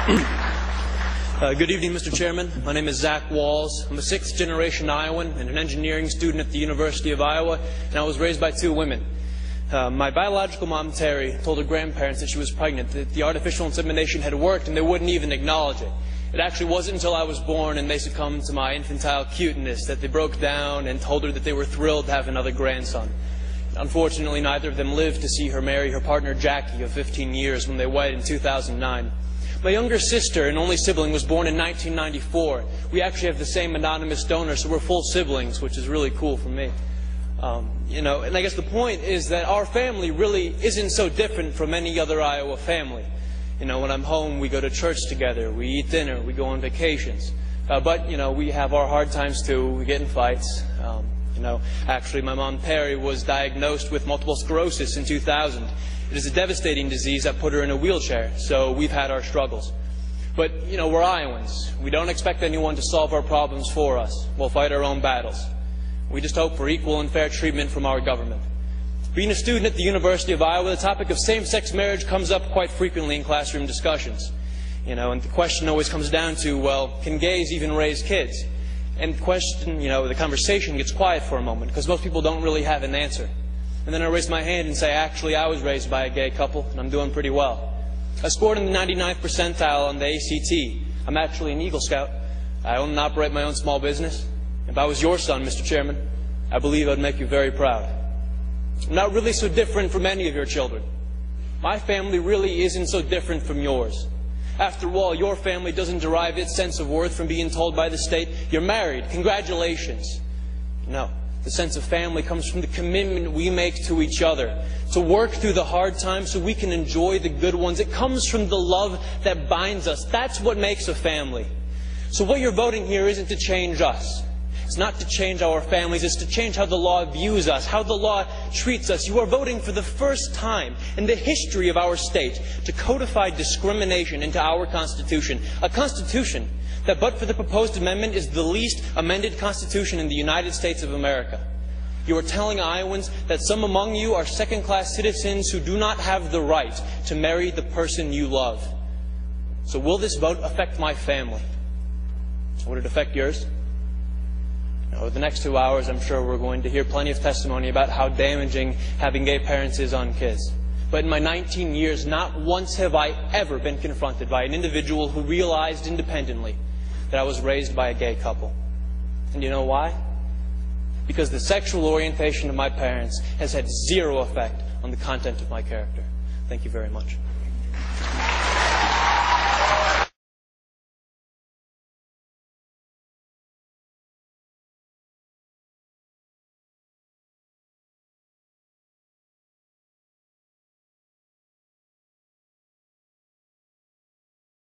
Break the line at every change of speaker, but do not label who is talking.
Good evening, Mr. Chairman. My name is Zach Wahls. I'm a sixth-generation Iowan and an engineering student at the University of Iowa, and I was raised by two women. My biological mom, Terry, told her grandparents that she was pregnant, that the artificial insemination had worked, and they wouldn't even acknowledge it. It actually wasn't until I was born and they succumbed to my infantile cuteness that they broke down and told her that they were thrilled to have another grandson. Unfortunately, neither of them lived to see her marry her partner, Jackie, of 15 years when they wed in 2009. My younger sister and only sibling was born in 1994. We actually have the same anonymous donor, so we're full siblings, which is really cool for me. And I guess the point is that our family really isn't so different from any other Iowa family. When I'm home, we go to church together, we eat dinner, we go on vacations. But we have our hard times too. We get in fights. Actually, my mom, Terry, was diagnosed with multiple sclerosis in 2000. It is a devastating disease that put her in a wheelchair, so we've had our struggles. But, we're Iowans. We don't expect anyone to solve our problems for us. We'll fight our own battles. We just hope for equal and fair treatment from our government. Being a student at the University of Iowa, the topic of same-sex marriage comes up quite frequently in classroom discussions. And the question always comes down to, well, can gays even raise kids? And the question, the conversation gets quiet for a moment because most people don't really have an answer. And then I raise my hand and say, actually, I was raised by a gay couple, and I'm doing pretty well. I scored in the 99th percentile on the ACT. I'm actually an Eagle Scout. I own and operate my own small business. If I was your son, Mr. Chairman, I believe I'd make you very proud. I'm not really so different from any of your children. My family really isn't so different from yours. After all, your family doesn't derive its sense of worth from being told by the state, you're married, congratulations. No. The sense of family comes from the commitment we make to each other, to work through the hard times so we can enjoy the good ones. It comes from the love that binds us. That's what makes a family. So what you're voting here isn't to change us. It's not to change our families. It's to change how the law views us, how the law treats us. You are voting for the first time in the history of our state to codify discrimination into our Constitution. A Constitution that, but for the proposed amendment, is the least amended Constitution in the United States of America. You are telling Iowans that some among you are second-class citizens who do not have the right to marry the person you love. So will this vote affect my family? Would it affect yours? Over the next 2 hours, I'm sure we're going to hear plenty of testimony about how damaging having gay parents is on kids. But in my 19 years, not once have I ever been confronted by an individual who realized independently that I was raised by a gay couple. And you know why? Because the sexual orientation of my parents has had zero effect on the content of my character. Thank you very much.